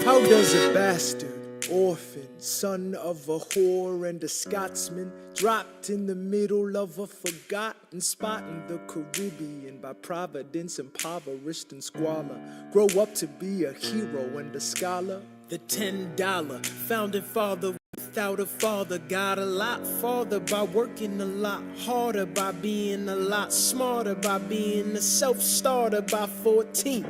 How does a bastard, orphan, son of a whore and a Scotsman, dropped in the middle of a forgotten spot in the Caribbean by providence, impoverished and squalor, grow up to be a hero and a scholar? The $10 founding father without a father got a lot farther by working a lot harder, by being a lot smarter, by being a self-starter. By 14,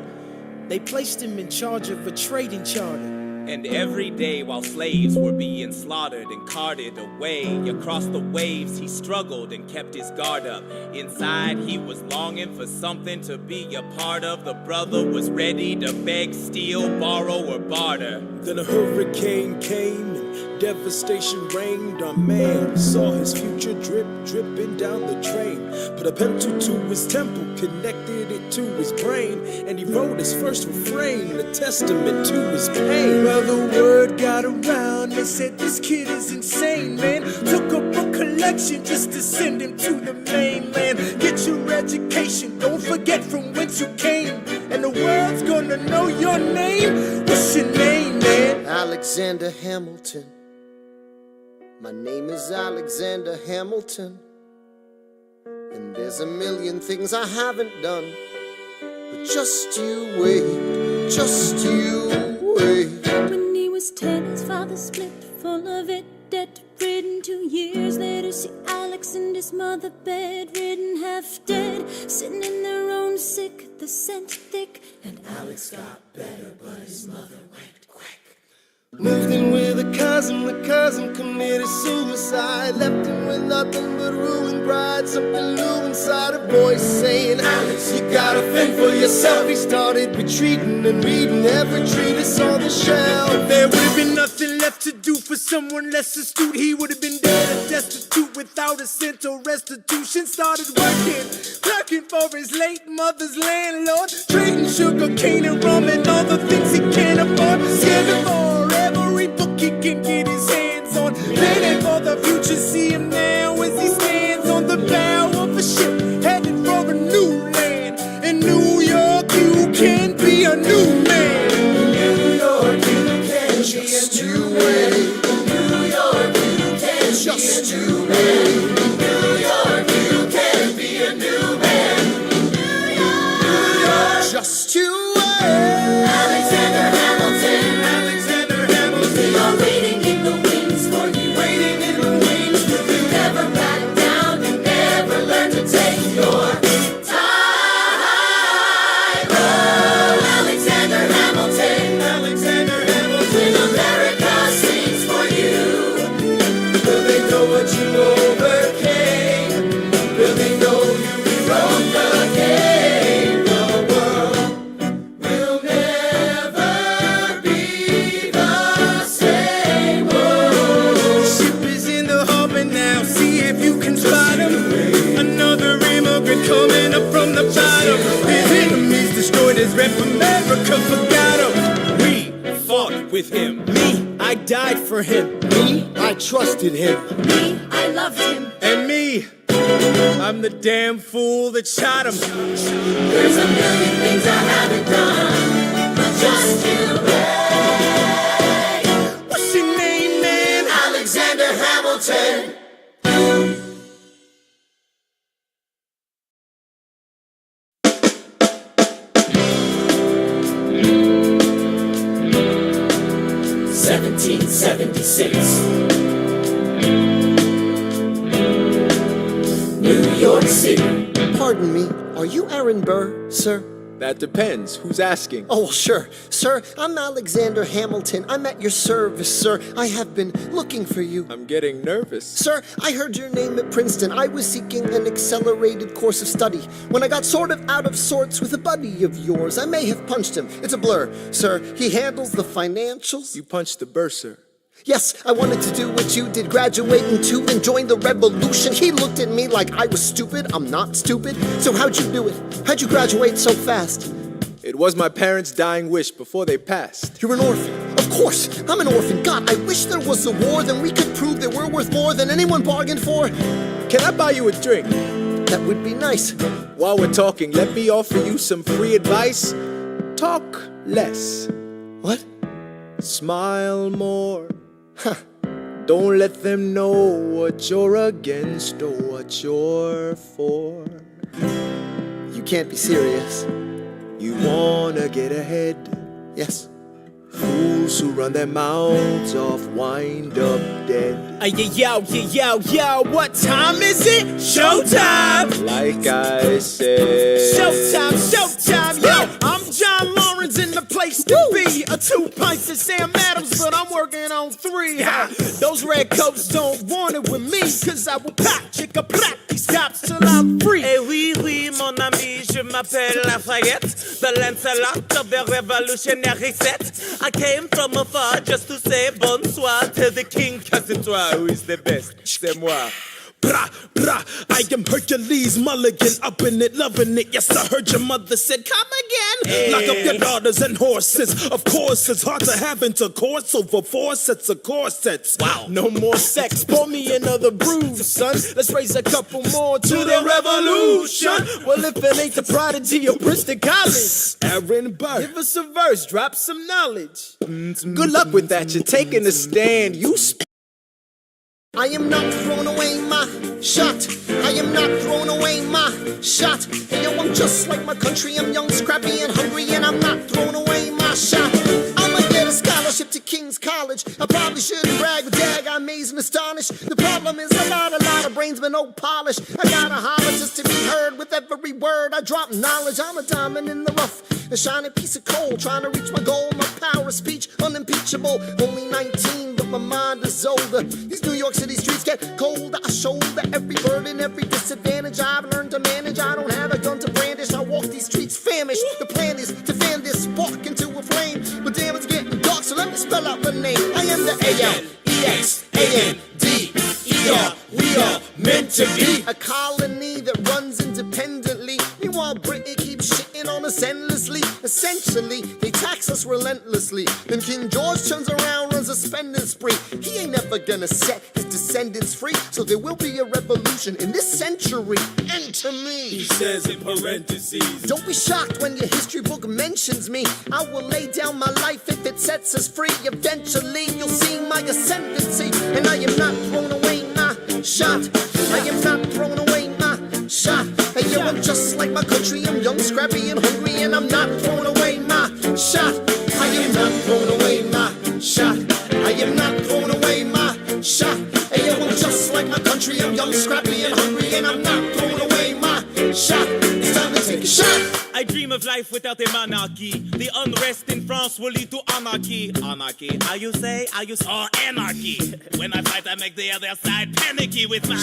they placed him in charge of a trading charter. And every day while slaves were being slaughtered and carted away across the waves, he struggled and kept his guard up. Inside he was longing for something to be a part of. The brother was ready to beg, steal, borrow, or barter. Then a hurricane came and devastation reigned. Our man saw his future dripping down the drain. Put a pencil to his temple, connected it to his brain, and he wrote his first refrain, a testament to his pain. Well, the word got around, they said this kid is insane, man. Took up a collection just to send him to the mainland. Get your education, don't forget from whence you came, and the world's gonna know your name. What's your name, man? Alexander Hamilton. My name is Alexander Hamilton, and there's a million things I haven't done, but just you wait, just you wait. When he was 10, his father split, full of it, debt-ridden. 2 years later, see Alex and his mother bedridden, half dead, sitting in their own sick, the scent thick. And Alex got better, but his mother went quick. Moved in with a cousin, the cousin committed suicide. Left him with nothing but ruined pride. Something new inside a voice saying, Alex, you gotta fend for yourself. He started retreating and reading every treatise on the shelf. There would have been nothing left to do for someone less astute. He would have been dead and destitute without a cent or restitution. Started working, clerking for his late mother's landlord, trading sugar cane and rum and all the things he can't afford. Scamming for every book he can get his hands on, planning for the future. See him now as he stands on the bow of a ship, headed for a new land. In New York, you can be a new man. In New York, you can just be a new man. with him. Me, I died for him. Me, I trusted him. Me, I loved him. And me, I'm the damn fool that shot him. There's a million things I haven't done, but just you wait. What's your name, man? Alexander Hamilton. New York City. Pardon me, are you Aaron Burr, sir? That depends. Who's asking? Oh, sure. Sir, I'm Alexander Hamilton. I'm at your service, sir. I have been looking for you. I'm getting nervous. Sir, I heard your name at Princeton. I was seeking an accelerated course of study. When I got sort of out of sorts with a buddy of yours, I may have punched him. It's a blur. Sir, he handles the financials. You punched the bursar. Yes, I wanted to do what you did, graduate into and join the revolution. He looked at me like I was stupid. I'm not stupid. So how'd you do it? How'd you graduate so fast? It was my parents' dying wish before they passed. You're an orphan. Of course, I'm an orphan. God, I wish there was a war, then we could prove that we're worth more than anyone bargained for. Can I buy you a drink? That would be nice. While we're talking, let me offer you some free advice. Talk less. What? Smile more. Don't let them know what you're against or what you're for. You can't be serious. You wanna get ahead. Yes. Fools who run their mouths off wind up dead. Yo, what time is it? Showtime! Like I said. Showtime, yo! I'm John Lawrence in the place to be. A 2 pints of Sam Adams, but I'm working on 3. Those red coats don't want it with me, cause I will pop, chicka plop, these cops till I'm free. Eh oui, mon ami, je m'appelle Lafayette, the Lancelot of the revolutionary set. I came from afar just to say bonsoir to the king, cause it's Who is the best? C'est moi. Brah, brah, I am Hercules Mulligan, up in it, loving it. Yes, I heard your mother said, come again. Lock up your daughters and horses. Of course, it's hard to have intercourse over 4 sets of corsets. Wow. No more sex, pour me another brew, son. Let's raise a couple more to the revolution. Well, if it ain't the prodigy of Princeton College, Aaron Burr. give us a verse, drop some knowledge. Good luck with that. You're taking a stand. You I am not throwing away my shot. I am not throwing away my shot. Hey, yo, I'm just like my country. I'm young, scrappy, and hungry, and I'm not throwing away my shot. I'ma get a scholarship to King's College. I probably shouldn't brag, but dag, I amaze and astonish. The problem is a lot of brains, but no polish. I gotta holler just to be heard with every word. I drop knowledge. I'm a diamond in the rough, a shining piece of coal, trying to reach my goal. My power of speech, unimpeachable. Only 19, but my mind is older. These New York City streets get colder. I shoulder every burden, every disadvantage I've learned to manage. I don't have a gun to brandish. I walk these streets famished. The plan is to fan this spark into a flame. But damn, it's getting dark, so let me spell out the name. I am the ALEXANDER. We are meant to be a colony that runs independently. Meanwhile, Britain keeps shitting on us endlessly. Essentially, they tax us relentlessly. Then King George turns around, runs a spending spree. He ain't never gonna set his descendants free. So there will be a revolution in this century. Enter me. He says in parentheses. Don't be shocked when your history book mentions me. I will lay down my life if it sets us free. Eventually, you'll see my ascendancy. And I am not thrown away my shot. I am not throwing away my shot. Hey, yo, I'm just like my country. I'm young, scrappy, and hungry, and I'm not throwing away my shot. I am not throwing away my shot. I am not throwing away my shot. Hey, yo, I'm just like my country. I'm young, scrappy, and hungry, and I'm not throwing away my shot. It's time to take a shot. I dream of life without a monarchy. The unrest in France will lead to anarchy. Anarchy, how you say? Or anarchy. When I fight, I make the other side panicky with my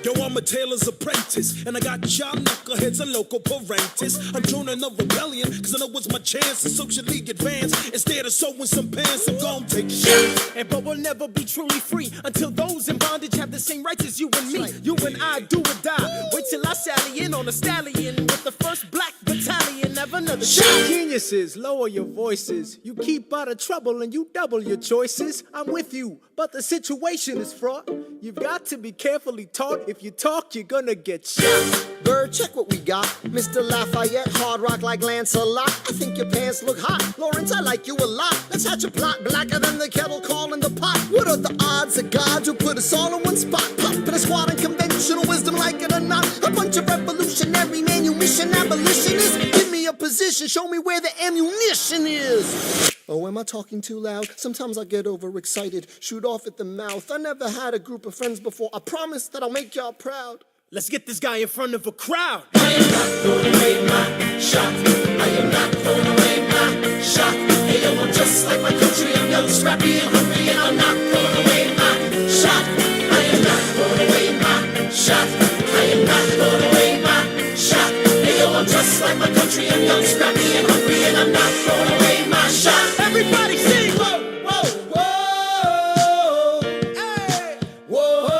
Yo, I'm a tailor's apprentice, and I got y'all knuckleheads and local parentis. I'm joining a rebellion, cause I know it's my chance to socially advance. Instead of sewing some pants, I'm gonna take shit. But we'll never be truly free until those in bondage have the same rights as you and me. You and I do or die. Wait till I sally in on a stallion with the first black battalion ever. another shot. Geniuses, lower your voices. You keep out of trouble and you double your choices. I'm with you, but the situation is fraught. You've got to be carefully taught. If you talk, you're gonna get shot. Bird, check what we got. Mr. Lafayette, hard rock like Lancelot. I think your pants look hot. Lawrence, I like you a lot. Let's hatch a plot blacker than the kettle calling the pot. What are the odds of God will put us all in one spot? Pop in a squad and conventional wisdom, like it or not. A bunch of revolutionary manumission abolitionists. Give me a position, show me where the ammunition is. Oh, am I talking too loud? Sometimes I get overexcited, shoot off at the mouth. I never had a group of friends before. I promise that I'll make y'all proud. Let's get this guy in front of a crowd. I am not throwing away my shot. I am not throwing away my shot. Hey, yo, I'm just like my country. I'm young, scrappy, and hungry, and I'm not throwing away my shot. I am not throwing away my shot. I am not throwing away my shot. Hey, yo, I'm just like my country. I'm young, scrappy, and hungry, and I'm not throwing away my shot. Everybody sing! Whoa, whoa, whoa. Hey, whoa.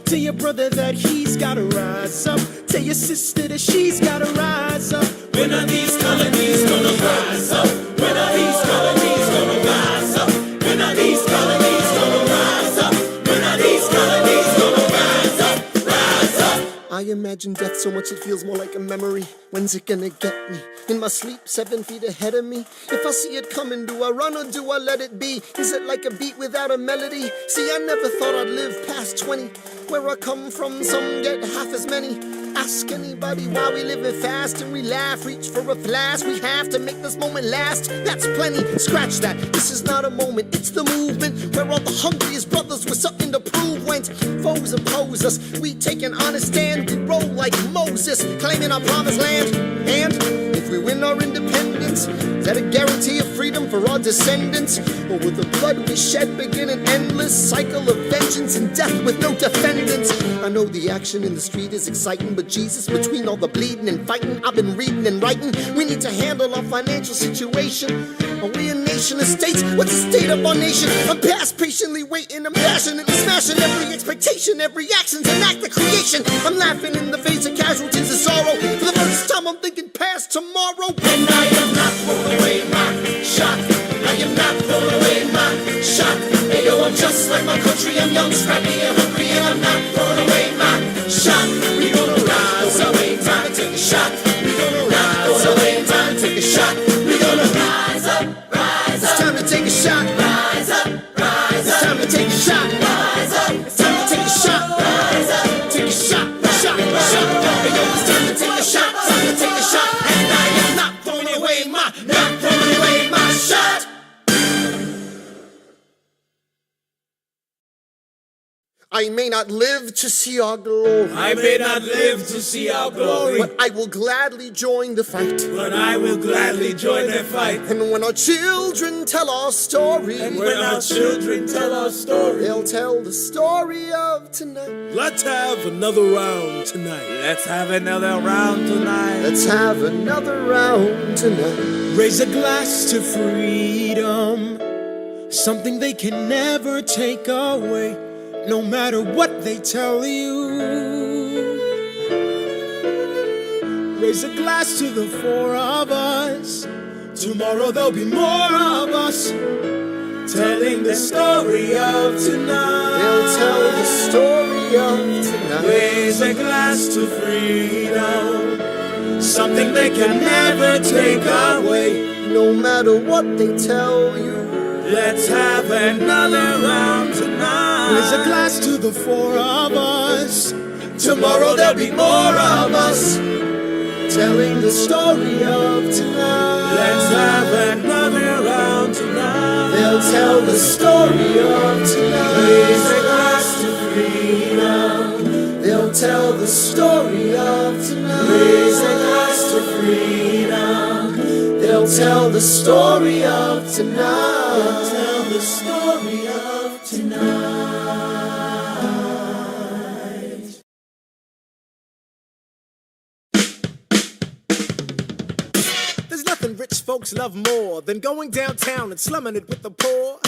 Tell your brother that he's gotta rise up. Tell your sister that she's gotta rise up. When are these colonies gonna rise up? When are these colonies gonna rise up? When are these colonies gonna rise up? When are these colonies gonna rise up? Rise up. I imagine death so much it feels more like a memory. When's it gonna get me? In my sleep, 7 feet ahead of me. If I see it coming, do I run or do I let it be? Is it like a beat without a melody? See, I never thought I'd live past 20. Where I come from, some get half as many. Ask anybody why we living fast and we laugh. Reach for a flash, we have to make this moment last. That's plenty, scratch that. This is not a moment, it's the movement. Where all the hungriest brothers with something to prove went. Foes oppose us, we take an honest stand. We roll like Moses, claiming our promised land. And if we win our independence, is that a guarantee of freedom for our descendants? Or will the blood we shed begin an endless cycle of vengeance and death with no defendants? I know the action in the street is exciting, but Jesus, between all the bleeding and fighting I've been reading and writing, we need to handle our financial situation. Are we a nation of states? What's the state of our nation? I'm past patiently waiting, I'm passionately smashing every expectation, every action's an act of creation. I'm laughing in the face of casualties and sorrow. For the first time I'm thinking past tomorrow. And I am not throwing away my shot. I am not throwing away my shot. Hey, yo, I'm just like my country. I'm young, scrappy, and hungry, and I'm not throwing away my shot. We gonna rise up, time to take a shot. We gonna rise up, time to take a shot. We gonna rise up, rise up. It's time to take a shot. Rise up, rise up. It's time to take a shot. Rise up. It's time to take a shot. Rise up. Take a shot, shot, shot. Hey, yo, it's time to take a shot. Time to take a shot. And I am not throwing away my shot. I may not live to see our glory. I may not live to see our glory, but I will gladly join the fight. but I will gladly join the fight. And when our children tell our story, And when our children tell our story, they'll tell the story of tonight. let's have another round tonight. Let's have another round tonight. Let's have another round tonight. Raise a glass to freedom, something they can never take away, no matter what they tell you. Raise a glass to the four of us. Tomorrow there'll be more of us, telling the story of tonight. They'll tell the story of tonight. Raise a glass to freedom, something they can never take away. No matter what they tell you. Let's have another round tonight. Raise a glass to the four of us. Tomorrow there'll be more of us, telling the story of tonight. let's have another round tonight. They'll tell the story of tonight. Raise a glass to freedom. They'll tell the story of tonight. Raise a glass to freedom. They'll tell the story of tonight. Tell the story of tonight. rich folks love more than going downtown and slumming it with the poor.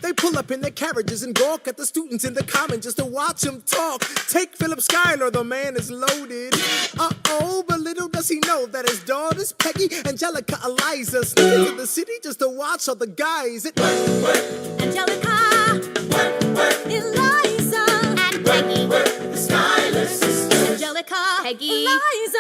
They pull up in their carriages and gawk at the students in the common just to watch them talk. Take Philip Schuyler, the man is loaded. Uh-oh, but little does he know that his daughters, Peggy, Angelica, Eliza, sneak into the city just to watch all the guys at Angelica, Eliza, And Peggy, the Schuyler sisters. Angelica, Peggy. Eliza.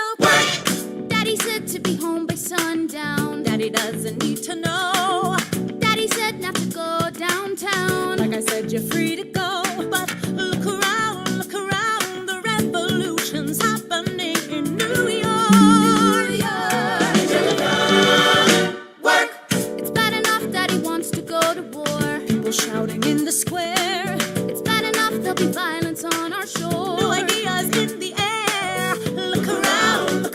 Daddy said to be home by sundown. Daddy doesn't need to know. Daddy said not to go downtown. Like I said, you're free to go, but look around, the revolution's happening in New York. Work. It's bad enough Daddy wants to go to war. People shouting in the square, It's bad enough there'll be violence on our shore. new ideas in the air. Look around,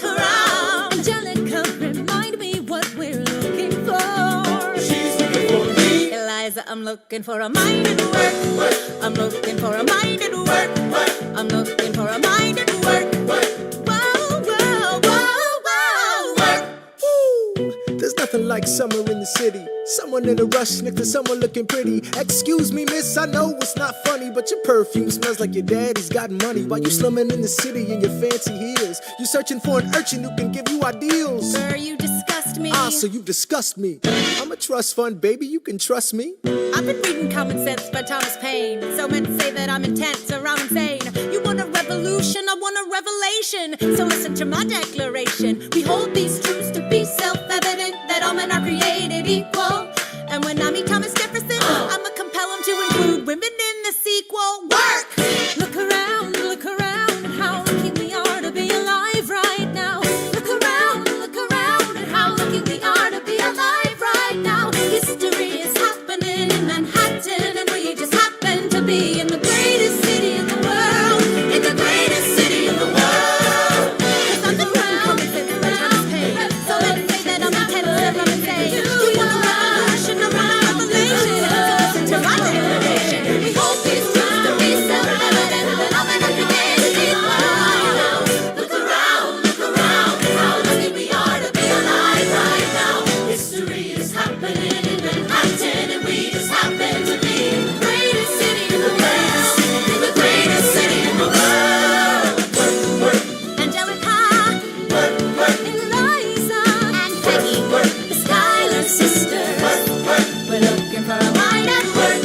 Angelica, remind me what we're looking for. She's looking for me. Eliza, I'm looking for a mind at work. I'm looking for a mind at work. I'm looking for a mind at work. Whoa, whoa, whoa, whoa. work. Woo! There's nothing like summer in the city. Someone in a rush next to someone looking pretty. Excuse me, miss, I know it's not funny, but your perfume smells like your daddy's got money. While you slumming in the city in your fancy heels, you searching for an urchin who can give you ideals. Sir, you disgust me. Ah, so you disgust me. I'm a trust fund, baby, you can trust me. I've been reading Common Sense by Thomas Paine. So men say that I'm intense or I'm insane. You want a revolution, I want a revelation. So listen to my declaration. We hold these truths to be self-evident, that all men are created equal. And when I meet Thomas Jefferson, I'ma compel him to include women in the sequel. Work! Look around at how lucky we are to be alive right now. Look around at how lucky we are to be alive right now. History is happening in Manhattan, and we just happen to be in the greatest city in the world. In the greatest city in the world. 'Cause I'm the Common Sense by Thomas Paine. So let's say that I'm intense or I'm insane. You want a revolution, I want a revelation. Listen to my declaration. We hold these truths to be self-evident, that all men are created equal. Look around at how lucky we are to be alive right now. History is happening in Manhattan, and we just happen to be in the greatest city in the world. In the greatest city in the world. Angelica, Eliza, And Peggy, the Schuyler sisters. We're looking for a mind at work.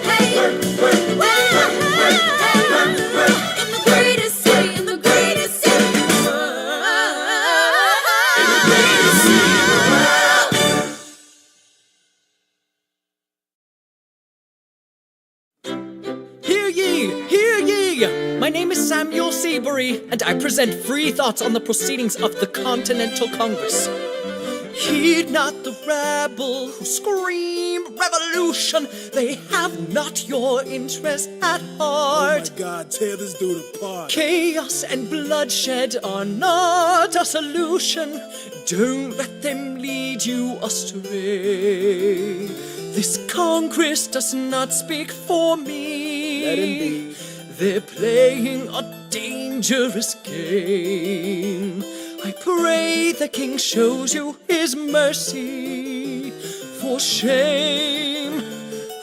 Hey, in the greatest city, in the greatest city in the world. In the greatest city in the world. Hear ye! Hear ye! My name is Samuel Seabury, and I present free thoughts on the proceedings of the Continental Congress. Heed not the rabble who scream revolution. They have not your interest at heart. God, tear this dude apart. Chaos and bloodshed are not a solution. Don't let them lead you astray. This Congress does not speak for me. Let him be. They're playing a dangerous game. I pray the King shows you his mercy. For shame,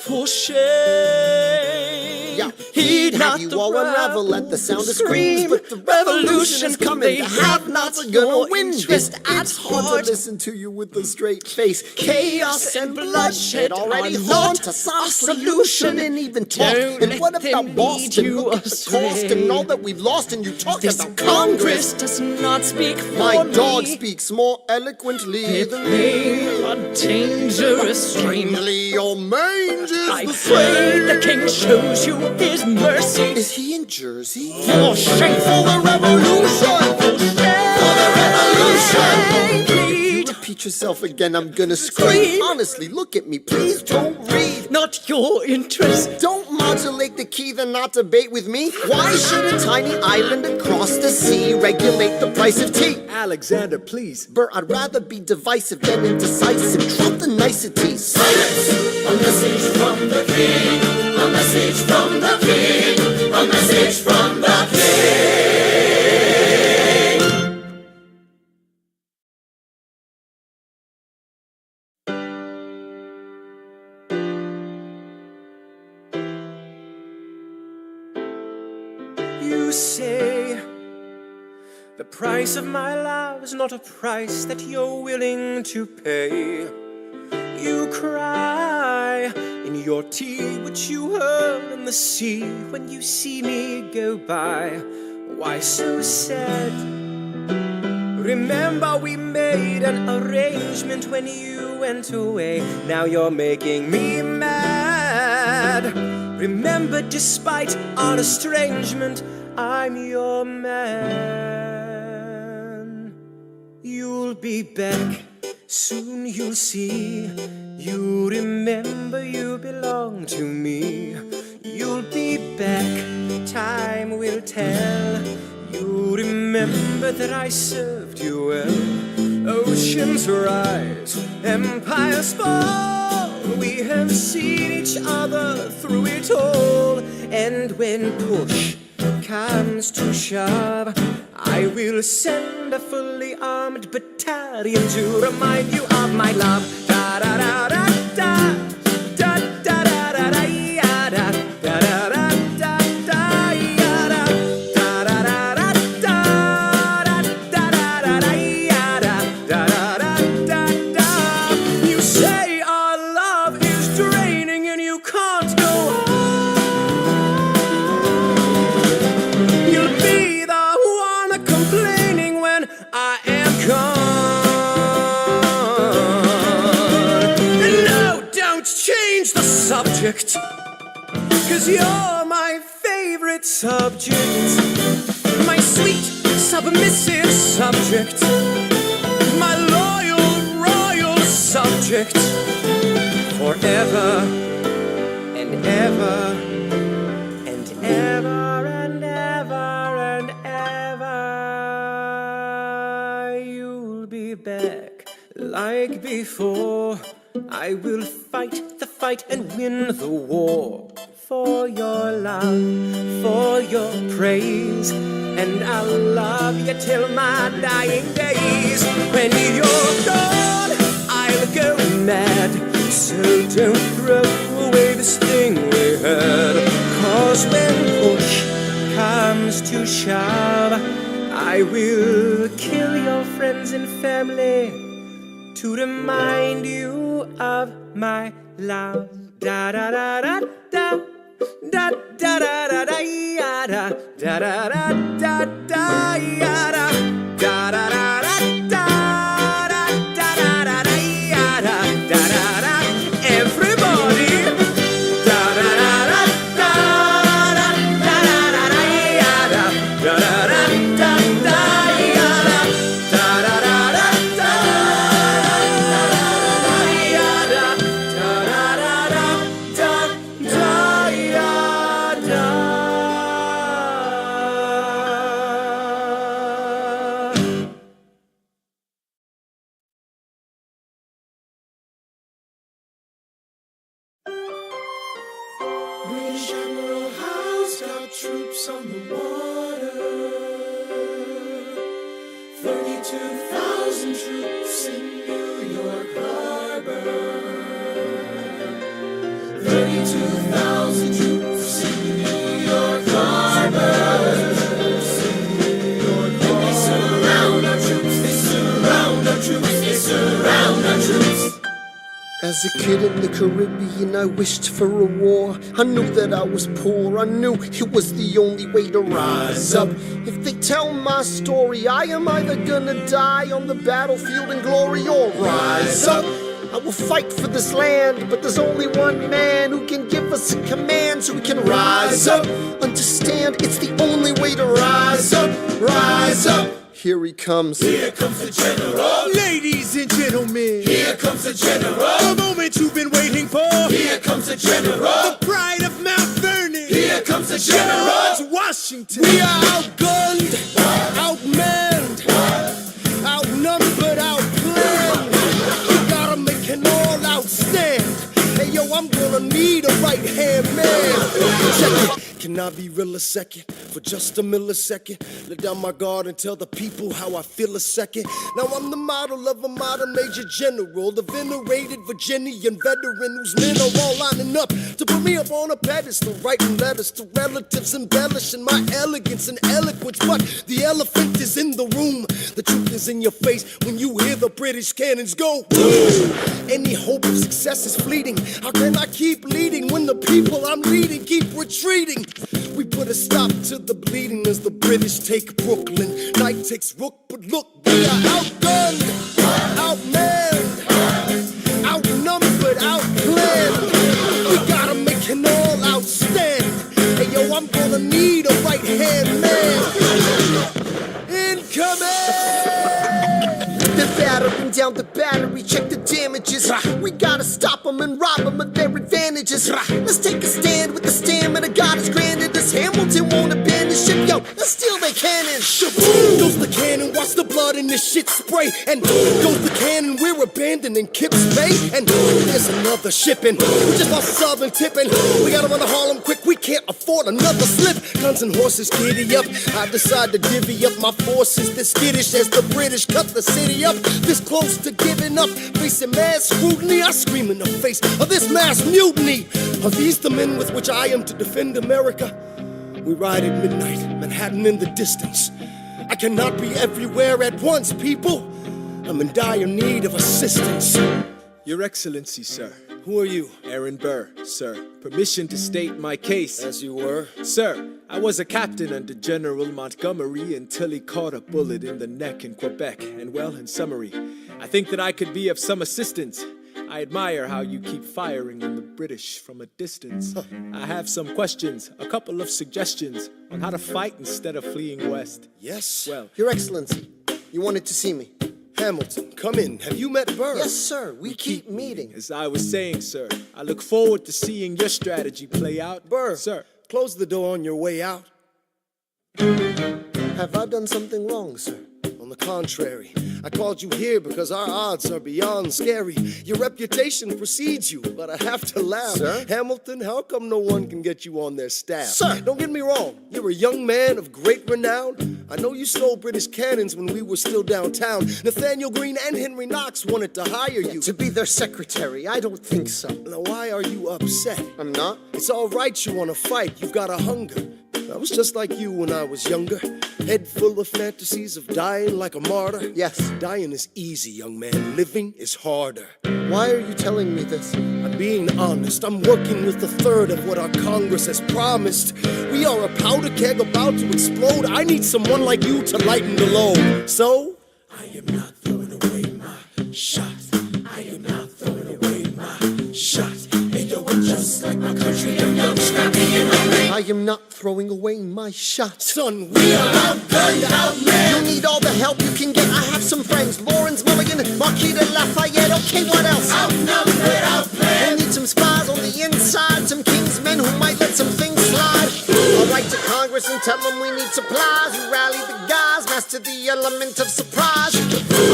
for shame. Yeah. Heed Have not you the all unravel rabble at the sound who of screams, but the revolution is coming. They The have not have-nots are your gonna win interest this. at It's hard heart. to listen to you with a straight face. Chaos and bloodshed already are haunt not us. a Honestly, you solution. shouldn't even talk. Don't And let what them about lead Boston? you Look at the astray. cost and all that we've lost, and you talk This about Congress does not speak for My me. dog speaks more eloquently They're than playing a dangerous game. Plainly, your mange is I the pray the same. King shows you his mercy. Is he in Jersey? For shame, For the revolution! For the revolution! Plead, You repeat yourself again, I'm gonna scream. Honestly, look at me, please don't read. not your interest. Don't modulate the key, then not debate with me. Why should a tiny island across the sea regulate the price of tea? Alexander, please. Bert, I'd rather be divisive than indecisive. Drop the niceties. Silence! A message from the king. A message from the king. A message from the king. say the price of my love is not a price that you're willing to pay. You cry in your tea, which you hurl in the sea when you see me go by. Why so sad? Remember we made an arrangement when you went away. Now you're making me mad. Remember, despite our estrangement, I'm your man. You'll be back, soon you'll see. You remember you belong to me. You'll be back, time will tell. You remember that I served you well. Oceans rise, empires fall. We have seen each other through it all. And when push comes to shove, I will send a fully armed battalion to remind you of my love. Da da da da da da da da da da ya da da da da da da ya da da da da da da da da da ya da da da da da. You say our love is draining and you can't go on. You'll be the one complaining when I am gone. And no, don't change the subject, 'cause you're my favorite subject. My sweet, submissive subject. My loyal, royal subject. Forever and ever and ever and ever and ever. You'll be back like before. I will fight the fight and win the war. For your love, for your praise. And I'll love you till my dying days. When you're gone, I'll go mad. So don't throw away this thing we had. 'Cause when push comes to shove, I will kill your friends and family to remind you of my love. Da da da da da da da da da da ya da da da da da da ya da da da da da da da da da da ya da da da da. Everybody, da da da da da da da da da ya da da da da da da ya da da da da da da ya da da da da da da ya da. British Admiral Howe's got troops on the water. 32,000 troops in New York Harbor. 32,000 troops in New York Harbor. And they surround our troops, they surround our troops, they surround our troops. As a kid in the Caribbean, I wished for a war. I knew that I was poor, I knew it was the only way to rise up. If they tell my story, I am either gonna die on the battlefield in glory or rise up. I will fight for this land, but there's only one man who can give us a command so we can rise up. Understand, it's the only way to rise up, rise up. Here he comes. Here comes the general. Ladies and gentlemen, here comes the general. The moment you've been waiting for. Here comes the general. The pride of Mount Vernon. Here comes the general. George Washington. We are outgunned, outmanned, outnumbered, outplanned. You gotta make an all-out stand. Hey yo, I'm gonna need a right-hand man. Check it. Can I be real a second? for just a millisecond. Let down my guard and tell the people how I feel a second. Now I'm the model of a modern major general, the venerated Virginian veteran whose men are all lining up to put me up on a pedestal, writing letters to relatives, embellishing my elegance and eloquence. But the elephant is in the room. The truth is in your face when you hear the British cannons go boom. Any hope of success is fleeting. How can I keep leading when the people I'm leading keep retreating? We put a stop to the bleeding as the British take Brooklyn. Night takes Rook, but look, we are outgunned, outmanned, outnumbered, outplanned. We gotta make an all-out stand. Hey yo, I'm gonna need a right-hand man. Incoming! They're battering down the battery, check the damages. We gotta stop them and rob them of their advantages. Let's take a stand with the stamina God has granted us. Hamilton won't abandon ship, yo, let's steal their cannon. Shaboom! Goes the cannon, watch the blood in this shit spray. And goes the cannon, we're abandoning Kips Bay. And there's another shipping, we just lost Southern tipping. We gotta run to Harlem quick, we can't afford another slip. Guns and horses giddy up, I decide to divvy up my forces. This skittish as the British cut the city up. This close to giving up, facing mass scrutiny. I scream in the face of this mass mutiny. Are these the men with which I am to defend America? We ride at midnight, Manhattan in the distance. I cannot be everywhere at once, people. I'm in dire need of assistance. Your Excellency, sir. Who are you? Aaron Burr, sir. Permission to state my case. As you were. Sir, I was a captain under General Montgomery until he caught a bullet in the neck in Quebec. And well, in summary, I think that I could be of some assistance. I admire how you keep firing on the British from a distance. I have some questions, a couple of suggestions on how to fight instead of fleeing west. Yes? Well, Your Excellency, you wanted to see me. Hamilton, come in. Have you met Burr? Yes, sir. We keep meeting. as I was saying, sir, I look forward to seeing your strategy play out. Burr, Sir. close the door on your way out. Have I done something wrong, sir? On the contrary, I called you here because our odds are beyond scary. Your reputation precedes you, but I have to laugh. Sir? Hamilton, how come no one can get you on their staff? Sir! Don't get me wrong, you're a young man of great renown. I know you stole British cannons when we were still downtown. Nathaniel Greene and Henry Knox wanted to hire you. To be their secretary, I don't think so. Now why are you upset? I'm not. It's all right you want to fight, you've got a hunger. I was just like you when I was younger. Head full of fantasies of dying like a martyr. Yes. Dying is easy, young man. Living is harder. Why are you telling me this? I'm being honest. I'm working with a third of what our Congress has promised. We are a powder keg about to explode. I need someone like you to lighten the load. So, I am not throwing away my shot. I am not throwing away my shot. And yo, I'm just like my country. I'm young, scrappy, and hungry. I am not throwing away my shot. Son, we are outgunned, outmanned. You need all the help you can get. I have some friends. Lawrence Mulligan, Marquis de Lafayette. Okay, what else? Outnumbered, outplanned. We need some spies on the inside. Some king's men who might let some things slide. I'll write to Congress and tell them we need supplies. You rally the guys, master the element of surprise.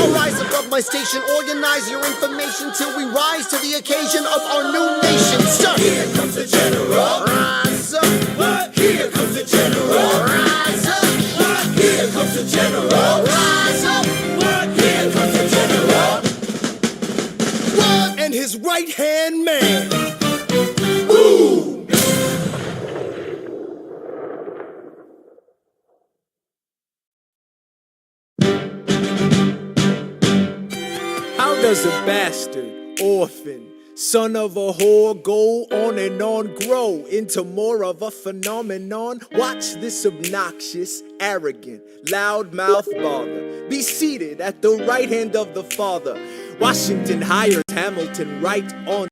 I'll rise above my station, organize your information till we rise to the occasion of our new nation. Sir, here comes the general. Rise up. What? Here comes the general. Rise up. What? Here comes the general. Rise up. What? Here comes the general. What? And his right-hand man. Boom! How does a bastard, orphan, son of a whore go on and on, grow into more of a phenomenon? Watch this obnoxious, arrogant, loudmouth bother be seated at the right hand of the Father. Washington hires Hamilton right on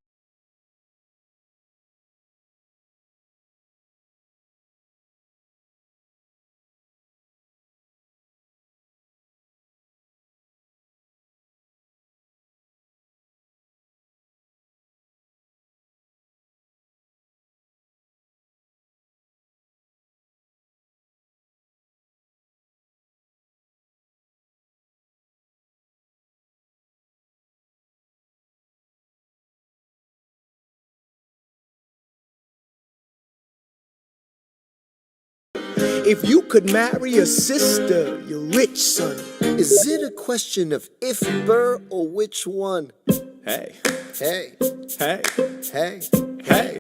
if you could marry a sister, your rich son. Is it a question of if Burr or which one? Hey, Hey, hey, hey, hey.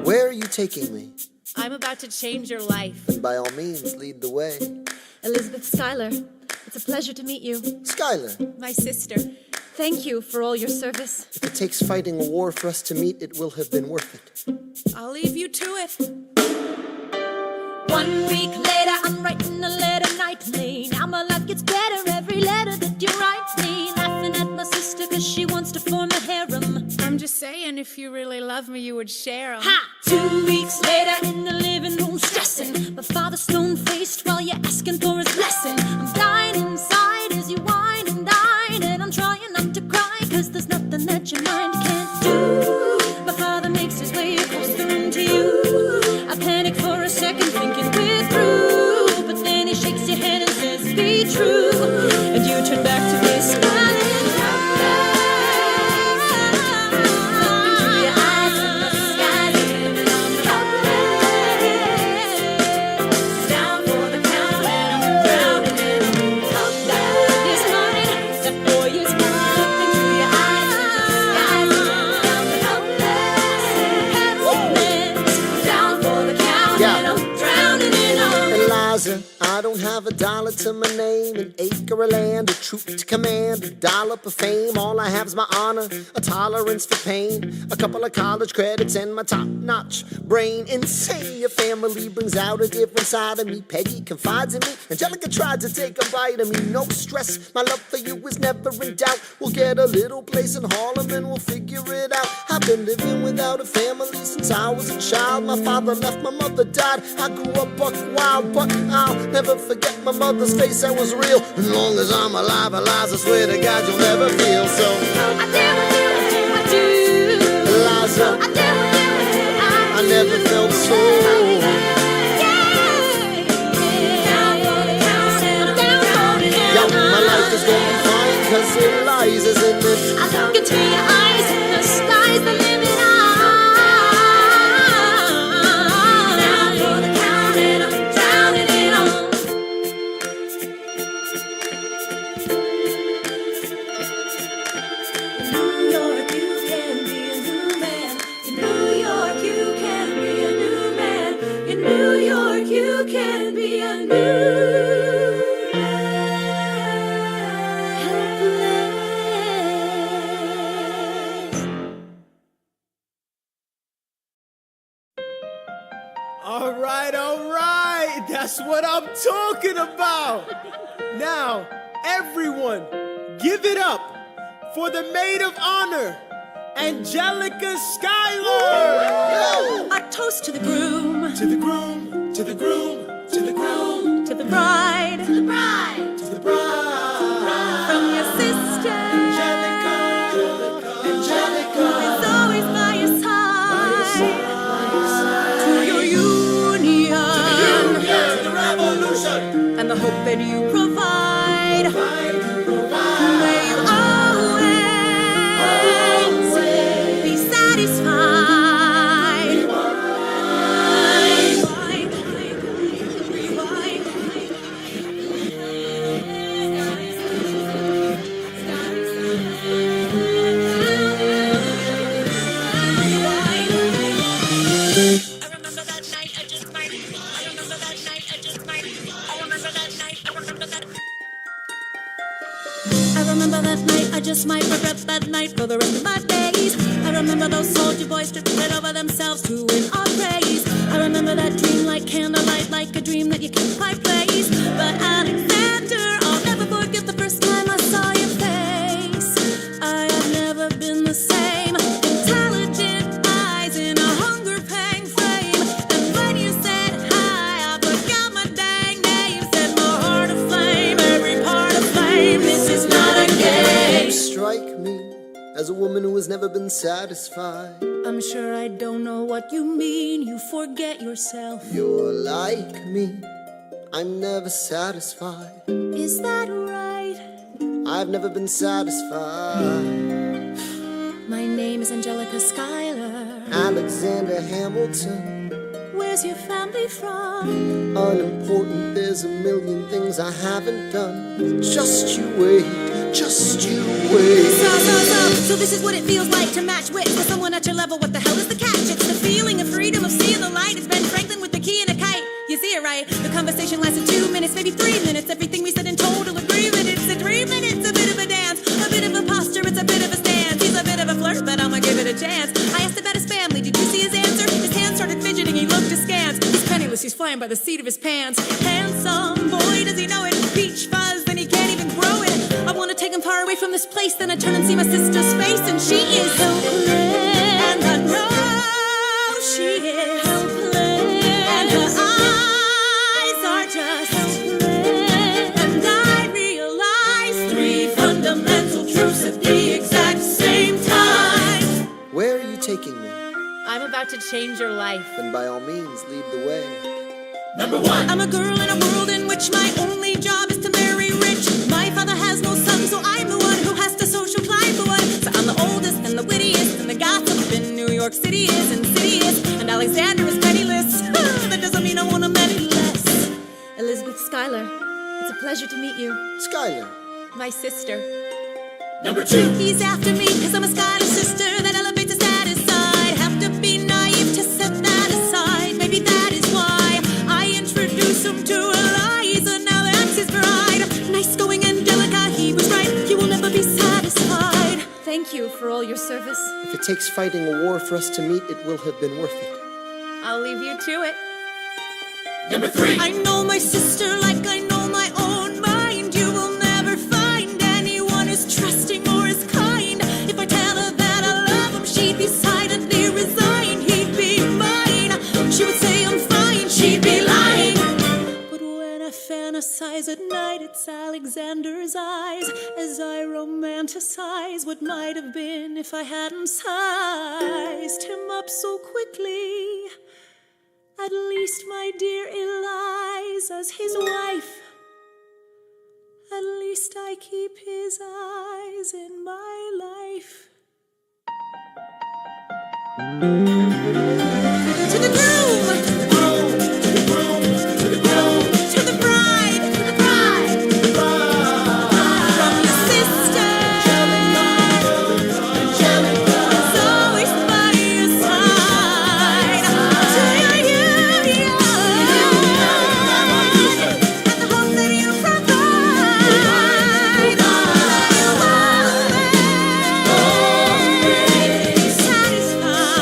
Where are you taking me? I'm about to change your life. And by all means, lead the way. Elizabeth Schuyler, it's a pleasure to meet you. Schuyler, My sister. Thank you for all your service. if it takes fighting a war for us to meet, it will have been worth it. I'll leave you to it. 1 week later, I'm writing a letter nightly. Now my life gets better every letter that you write me. Laughing at my sister cause she wants to form a harem. I'm just saying, if you really love me, you would share 'em. Ha! 2 weeks later in the living room stressing. My father's stone-faced while you're asking for his blessing. I'm dying inside as you whine and dine. And I'm trying not to cry cause there's nothing that your mind can't do. My father makes his way across the room to you. I panic for a second thinking we're through. But then he shakes your hand and says be true. And you turn back to me smiling. I don't have a dollar to my name, an acre of land, a troop to command, a dollop of fame. All I have is my honor, a tolerance for pain, a couple of college credits, and my top-notch brain. Insane, your family brings out a different side of me. Peggy confides in me, Angelica tried to take a bite of me. No stress, my love for you is never in doubt. We'll get a little place in Harlem and we'll figure it out. I've been living without a family since I was a child. My father left, my mother died. I grew up buck wild, but I'll never forget my mother's face, that was real. As long as I'm alive, I swear to God you'll never feel so. I do, Eliza, I never felt so. Yo, my life is gonna be fine, cause Eliza's in it. I look into your eyes and the sky's the limit. Down for the count and I'm drowning in them. In New York, you can be a new man. In New York, you can be a new man. In New York, you can be a new man. All right, that's what I'm talking about. Now, everyone, give it up for the maid of honor, Angelica Schuyler. A toast to the groom, To the groom, to the groom, to the groom, to the bride, to the bride, to the bride. from your sister, Angelica, Angelica, who's always by your side, to your union, to the revolution, and you provide. May you always be satisfied. I remember that night, I just might regret that night for the rest of my days. I remember those soldier boys tripping over themselves to win our praise. I remember that dream like candlelight, like a dream that you can't quite place. But Alexander, I'll never forget the first time I saw your face. I have never been the same. Intelligent eyes in a hunger pang frame. And when you said hi, I forgot my dang name. Set my heart aflame, every part aflame. This is not a game. You strike me as a woman who has never been satisfied. I'm sure I don't know what you mean. You forget yourself. You're like me, I'm never satisfied. Is that right? I've never been satisfied. My name is Angelica Schuyler. Alexander Hamilton, Where's your family from? unimportant, there's a million things I haven't done. Just you wait, just you wait. So this is what it feels like to match wits with someone at your level. What the hell is the catch? It's the feeling of freedom, of seeing the light. It's Ben Franklin with the key and a kite. You see it right? The conversation lasted 2 minutes, maybe 3 minutes. Everything we said in total agreement. It's a dream and it's a bit of a dance. A bit of a posture, it's a bit of a stance. He's a bit of a flirt, but I'ma give it a chance. I asked about his family, did you see his answer? His hands started fidgeting, he looked askance. He's penniless, he's flying by the seat of his pants. Handsome boy, does he know it? Peach fuzz, then he can't even grow it. I wanna take him far away from this place. Then I turn and see my sister's face, and she is helpless. And I know she is helpless. And her eyes are just helpless. And I realize 3 fundamental truths at the exact same time. Where are you taking me? I'm about to change your life. Then by all means, lead the way. Number 1. I'm a girl in a world in which my only job is to marry rich. My father has no son, so I'm the one who has to social climb the one. So I'm the oldest and the wittiest, and the gossip in New York City is insidious. And Alexander is penniless. That doesn't mean I want him any less. Elizabeth Schuyler, it's a pleasure to meet you. Schuyler. My sister. Number 2. He's after me, cause I'm a Schuyler sister that elevates his status side. Have to be naive to set that aside. Maybe that is why I introduce him to Eliza. Now that's his bride. Nice going, Angelica, he was right. He will never be satisfied. Thank you for all your service. If it takes fighting a war for us to meet, it will have been worth it. I'll leave you to it. Number 3. I know my sister like I know my own mind. You will never find anyone as trusting or as kind. If I tell her that I love him, she'd be silently resigned. He'd be mine. She would say I'm fine. She'd be lying. But when I fantasize at night, it's Alexander's eyes as I romanticize what might have been if I hadn't sized him up so quickly. At least, my dear Eliza's his wife. At least I keep his eyes in my life. To the groom! To the groom, to the groom, To the bride! To the bride! From your sister! It's always by your side. To you, and the hope that you provide. Be satisfied.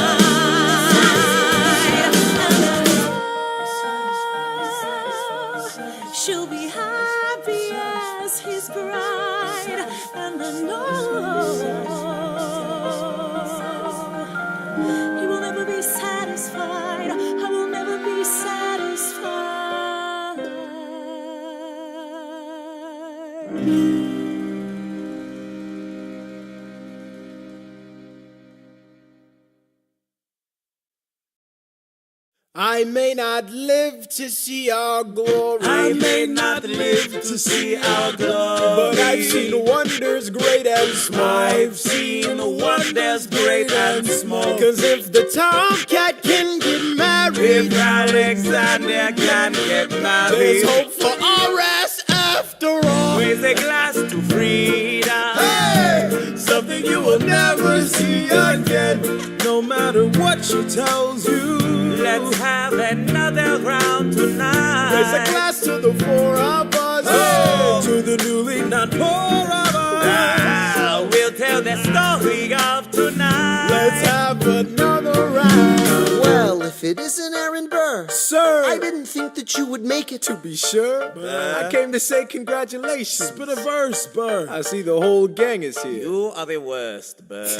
She'll be happy as his bride, and I know he will never be satisfied. I will never be satisfied. I may not live to see our glory. I may not live to see our glory, but I've seen wonders great and small. I've seen wonders great and small. Cause if the tomcat can get married, If Alexander can get married, there's hope for our ass after all. raise a glass to freedom. Hey, something you will never see again, no matter what she tells you. Let's have another round tonight. Raise a glass to the four of us, hey, to the newly not poor of us. We'll tell the story of tonight. Let's have another round. Well, if it isn't Aaron Burr, Sir, I didn't think that you would make it. to be sure, I came to say congratulations. Spit a verse, Burr. I see the whole gang is here. You are the worst, Burr.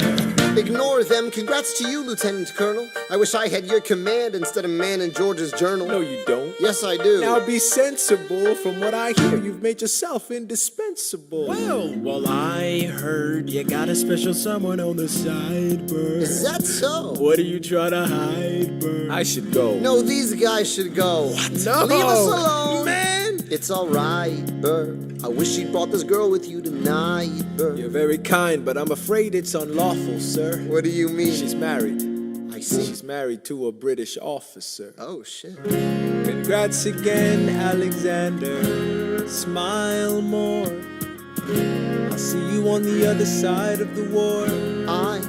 Ignore them. Congrats to you, Lieutenant Colonel. I wish I had your command instead of man in George's journal. No, you don't. Yes, I do. Now be sensible. From what I hear, you've made yourself indispensable. Well, I heard you got a special someone on the side, Burr. Is that so? What are you trying to hide, Burr? I should go. No, these guys should go. No. Leave us alone. Man. It's alright, Burr. I wish you'd brought this girl with you tonight, Burr. You're very kind, but I'm afraid it's unlawful, sir. What do you mean? She's married. I see. She's married to a British officer. Oh, shit. Congrats again, Alexander. Smile more. I'll see you on the other side of the war. I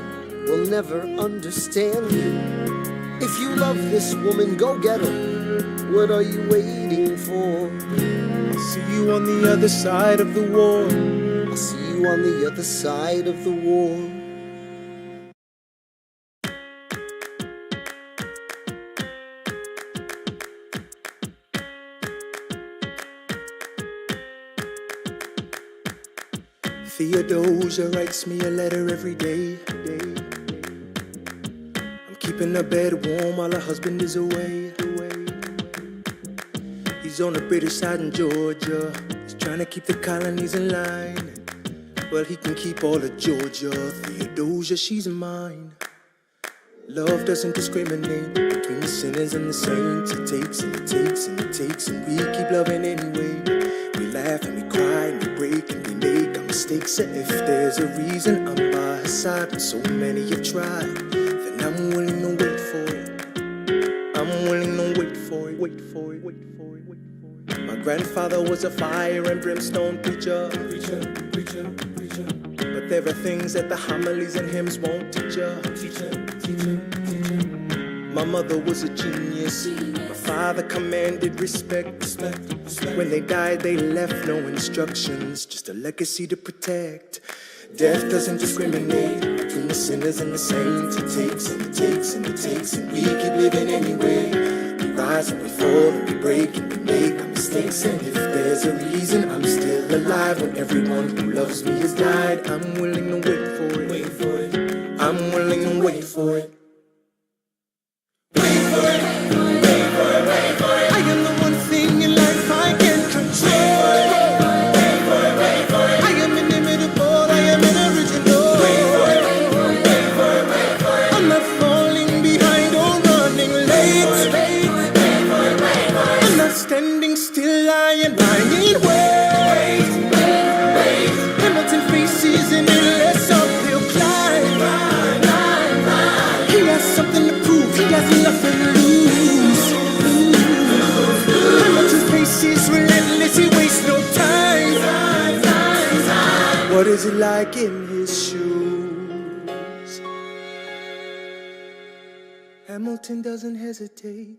will never understand you. If you love this woman, go get her. What are you waiting for? I'll see you on the other side of the war. I'll see you on the other side of the war. Theodosia writes me a letter every day. I'm keeping her bed warm while her husband is away. He's on the British side in Georgia. He's trying to keep the colonies in line. Well, he can keep all of Georgia. Theodosia, she's mine. Love doesn't discriminate between the sinners and the saints. It takes and it takes and it takes, and we keep loving anyway. We laugh and we cry and we break and we make our mistakes. And if there's a reason I'm by her side, but so many have tried, then I'm willing to wait for it. I'm willing to wait for it, wait for it, wait for it, wait for it. My grandfather was a fire and brimstone preacher. But there are things that the homilies and hymns won't teach ya. My mother was a genius. My father commanded respect. When they died, they left no instructions, just a legacy to protect. Death doesn't discriminate between the sinners and the saints. It takes and it takes and it takes, and we keep living anyway. We rise and we fall and we break and we make our mistakes. And if there's a reason I'm still alive when everyone who loves me has died, I'm willing to wait for it. Wait for it. I'm willing to wait for it. Wait for it. Wait for it. Wait for it. I am the one thing in life I can control. Wait for it. Wait for it. I am inimitable. I am an original. Wait for it. Wait for it. Wait for it. Wait for it. I'm not falling behind or running late. Wait for it. Wait for it. Wait for it. I'm not standing still. I am lying in wait. Wait. Hamilton faces an endless uphill climb. He has something to prove. He has nothing to lose. Hamilton's pace is relentless. He wastes no time. What is it like in his shoes? Hamilton doesn't hesitate.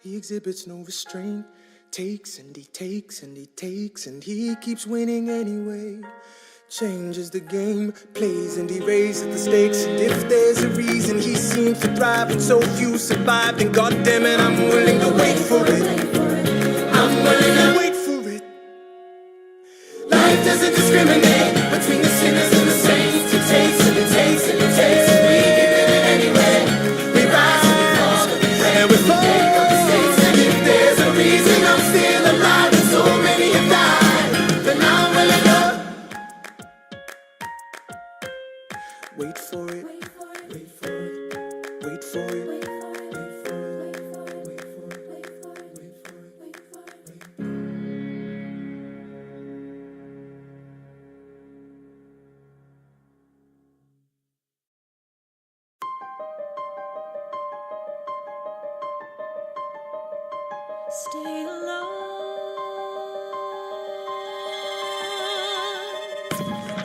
He exhibits no restraint. Takes and he takes and he takes, and he keeps winning anyway. Changes the game, plays and he raises the stakes. And if there's a reason he seems to thrive and so few survive, then goddammit, I'm willing to wait for it. I'm willing to wait for it. Life doesn't discriminate between the sinners and the saints. It takes and it takes and it takes, and we keep living anyway. We rise and we fall and we make our mistakes. And if there's a reason I'm still alive and so many have died, then I'm willing to wait for it. Wait for it. Wait for it. Wait for it. Wait for it. Stay alive.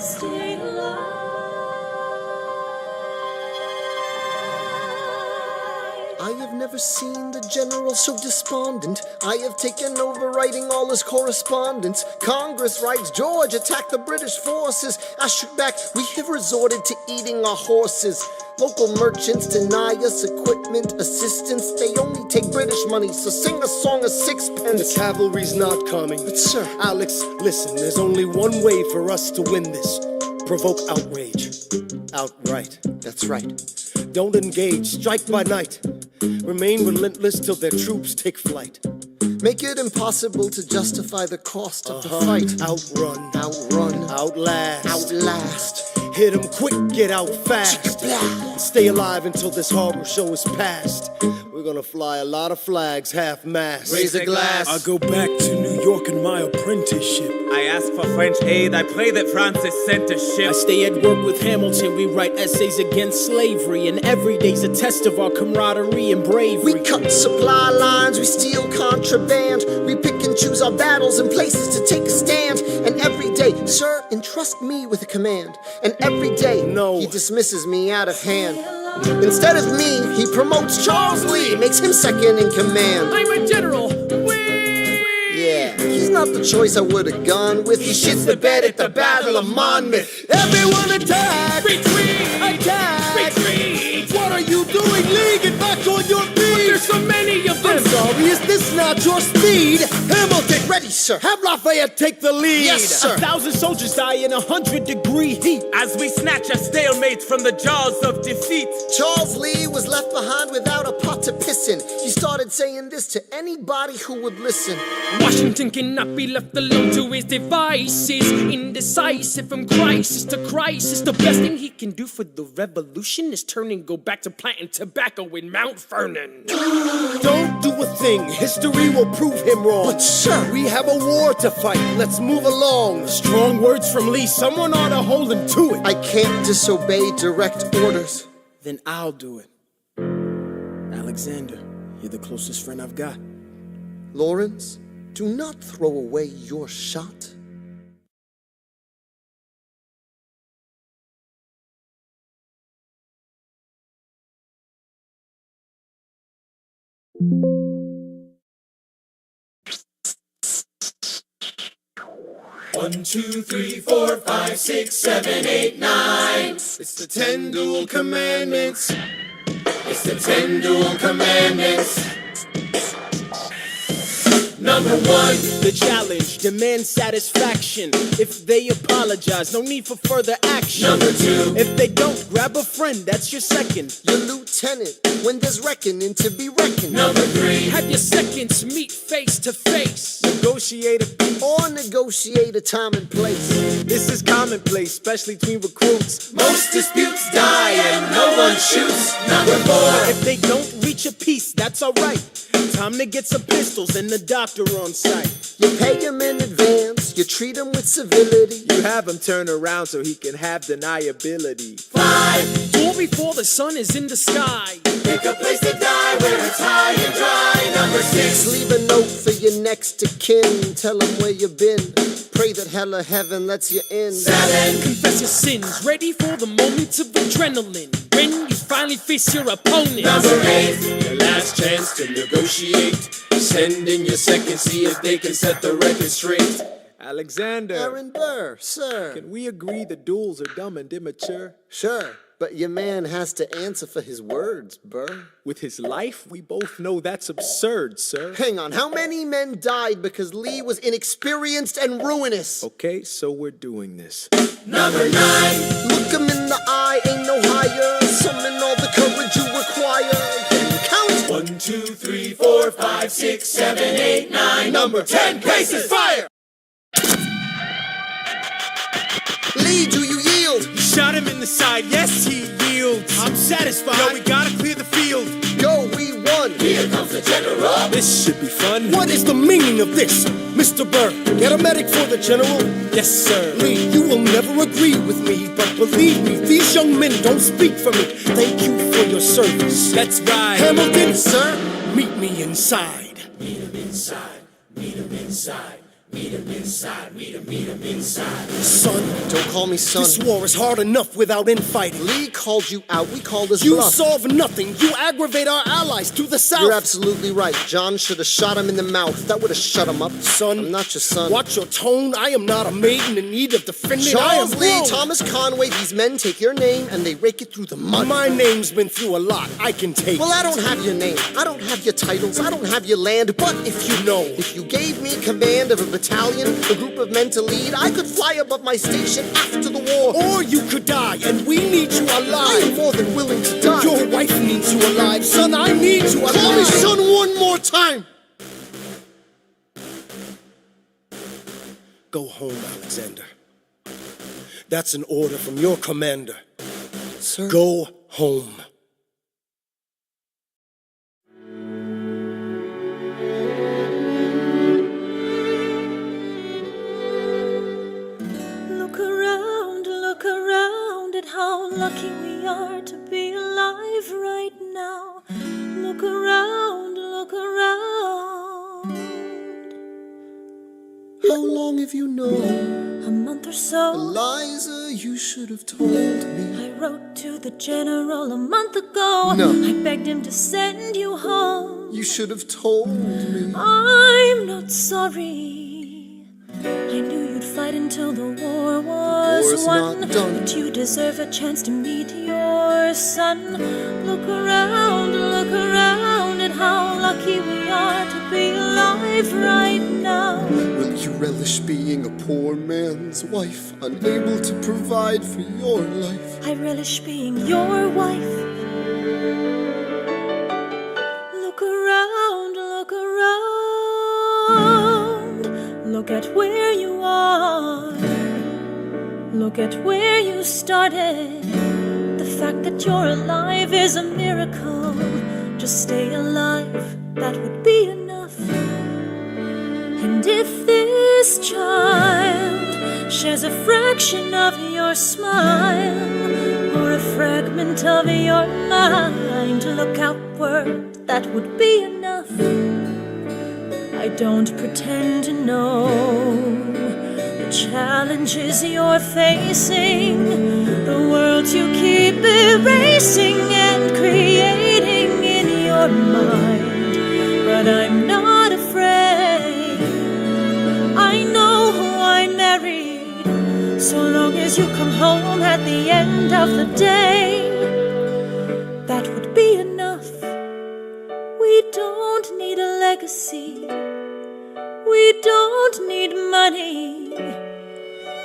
Stay alive. I have never seen the general so despondent. I have taken over writing all his correspondence. Congress writes, George attacked the British forces. I shoot back, we have resorted to eating our horses. Local merchants deny us equipment, assistance. They only take British money, so sing a song of sixpence. The cavalry's not coming. But sir, Alex, listen, there's only one way for us to win this. Provoke outrage. Outright. that's right. Don't engage, strike by night. Remain relentless till their troops take flight. Make it impossible to justify the cost of the fight. Outrun, Outrun, outlast, outlast. hit 'em quick, get out fast. Stay alive until this horrible show is past. We're gonna fly a lot of flags, half-mast. Raise a glass. I go back to New York in my apprenticeship. I ask for French aid, I pray that Francis sent a ship. I stay at work with Hamilton, we write essays against slavery, and every day's a test of our camaraderie and bravery. We cut supply lines, we steal contraband. We pick and choose our battles and places to take a stand. And every day, sir, entrust me with a command. And every day, No. he dismisses me out of hand. Instead of me, he promotes Charles Lee, makes him second in command. I'm a general. Yeah, he's not the choice I would've gone with. He shits the bed at the Battle of Monmouth. Everyone attack! Retreat! Attack! Retreat! What are you doing, Lee? Get back on your feet! There's so many of them. I'm sorry, is this not your speed? Hamilton, Ready, sir. have Lafayette take the lead. Yes, sir. 1,000 soldiers die in 100-degree heat. As we snatch a stalemate from the jaws of defeat. Charles Lee was left behind without a pot to piss in. He started saying this to anybody who would listen. Washington cannot be left alone to his devices. Indecisive from crisis to crisis. The best thing he can do for the revolution is turn and go back to planting tobacco in Mount Vernon. Don't do a thing, history will prove him wrong. But sir, We have a war to fight, let's move along. Strong words from Lee, someone ought to hold him to it. I can't disobey direct orders. Then I'll do it. Alexander, you're the closest friend I've got. Lawrence, do not throw away your shot. One, two, three, four, 5, 6, 7, 8, 9. It's the 10 dual commandments. It's the 10 dual commandments. Number 1, The challenge demands satisfaction. If they apologize, no need for further action. Number 2, If they don't, grab a friend, that's your second. Your lieutenant, when there's reckoning to be reckoned. number 3, Have your seconds meet face to face. Negotiate a peace. Or negotiate a time and place. This is commonplace, especially between recruits. most disputes die and no one shoots. Number 4, If they don't reach a peace, that's alright. Time to get some pistols and the doctor on site. You pay him in advance, you treat him with civility. You have him turn around so he can have deniability. 5, Or before the sun is in the sky. pick a place to die where it's high and dry. Number 6, Leave a note for your next of kin. Tell him where you've been. Pray that hell or heaven lets you in. 7, Confess your sins, ready for the moment of adrenaline. When you finally face your opponent. number 8, Your last chance to negotiate. Send in your second, see if they can set the record straight. Alexander, Aaron Burr, sir. can we agree the duels are dumb and immature? Sure, but your man has to answer for his words, Burr. With his life, we both know that's absurd, sir. Hang on, how many men died because Lee was inexperienced and ruinous? Okay, so we're doing this. number 9, Look him in the eye, ain't no higher. Summon all the courage you require. Can you count? 1, 2, 3, 4, 5, 6, 7, 8, 9. Number 10, cases fire. Lee, do you yield? Shot him in the side, yes, he yields. I'm satisfied. Yo, we gotta clear the field. Yo, we won. Here comes the general. This should be fun. What is the meaning of this, Mr. Burr? Get a medic for the general. Yes, sir. Lee, you will never agree with me, but believe me, these young men don't speak for me. Thank you for your service. That's right. Hamilton, Sir? meet me inside. Meet him inside. Son, Don't call me son. this war is hard enough without infighting. Lee called you out. We called his You bluff. solve nothing. You aggravate our allies to the south. You're absolutely right. John should have shot him in the mouth. That would have shut him up. Son, I'm not your son. Watch your tone. I am not a maiden in need of defending. I am Charles Lee, grown. Thomas Conway, these men take your name and they rake it through the mud. My name's been through a lot. I can take Well, it. I don't have your name. I don't have your titles. I don't have your land. But if you know, if you gave me command of a battalion, a group of men to lead, I could fly above my station after the war. Or you could die, and we need you I alive. am more than willing to die. Your wife needs you alive. Son, I need you alive. Call me son one more time. Go home, Alexander. That's an order from your commander. Sir. Go home. Look around at how lucky we are to be alive right now. Look around, look around. How long have you known? A month or so. Eliza, you should have told me. I wrote to the general a month ago. No. I begged him to send you home. You should have told me. I'm not sorry. I knew you'd fight until the war was War's won. not done. But you deserve a chance to meet your son. Look around at how lucky we are to be alive right now. Will you relish being a poor man's wife, unable to provide for your life? I relish being your wife. Look around, look around. Look at where you are. Look at where you started. The fact that you're alive is a miracle. Just stay alive, that would be enough. And if this child shares a fraction of your smile, or a fragment of your mind, look outward, that would be enough. I don't pretend to know the challenges you're facing, the world you keep erasing and creating in your mind. But I'm not afraid. I know who I married. So long as you come home at the end of the day, that would be enough. We don't need a legacy. We don't need money.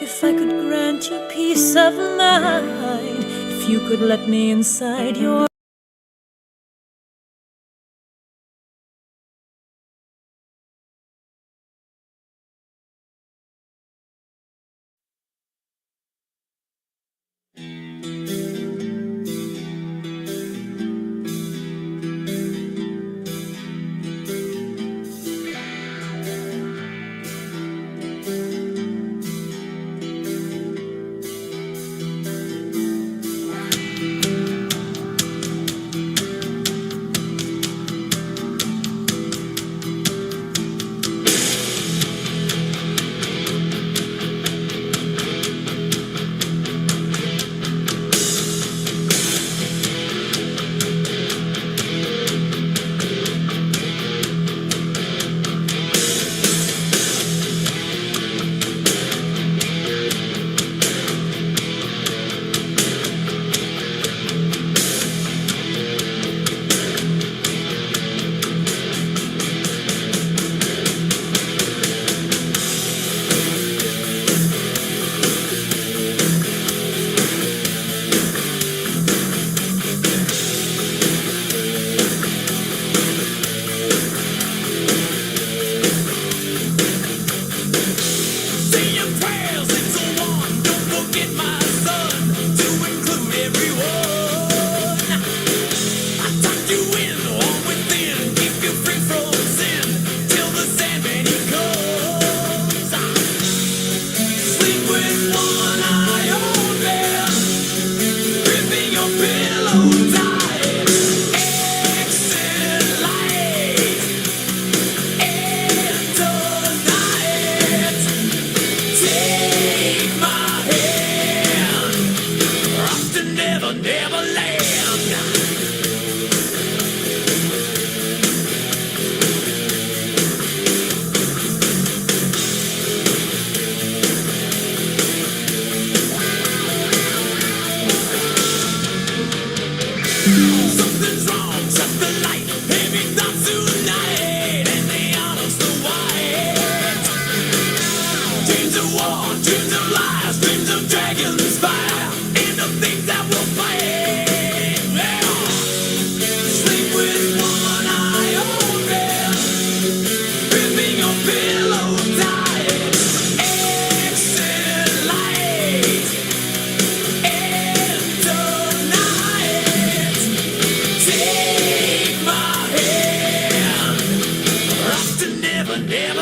If I could grant you peace of mind, if you could let me inside your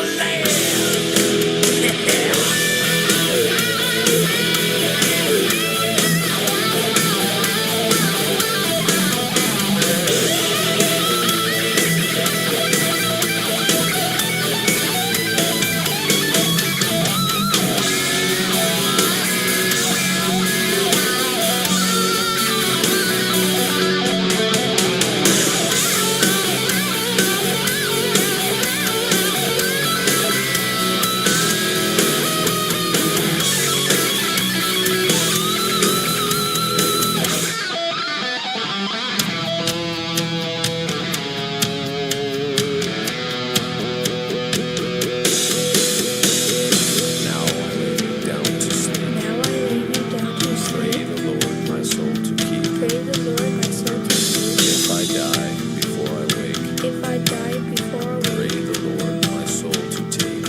land. Now I lay me down to sleep. Pray the Lord my soul to keep. If I die before I wake, pray the Lord my soul to take.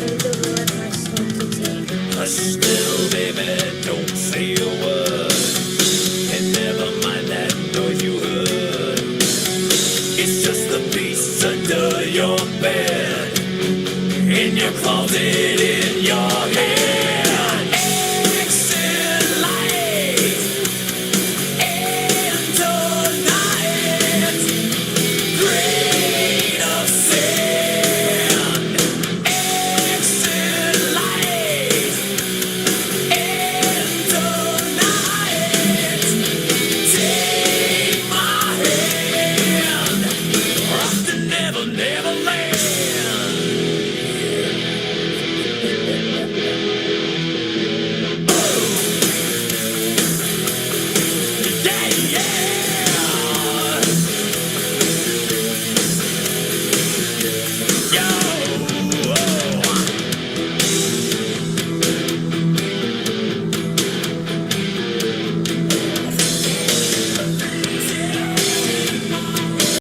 Hush still, baby, don't say a word. And never mind that noise you heard. It's just the beast under your bed, in your closet, in your head.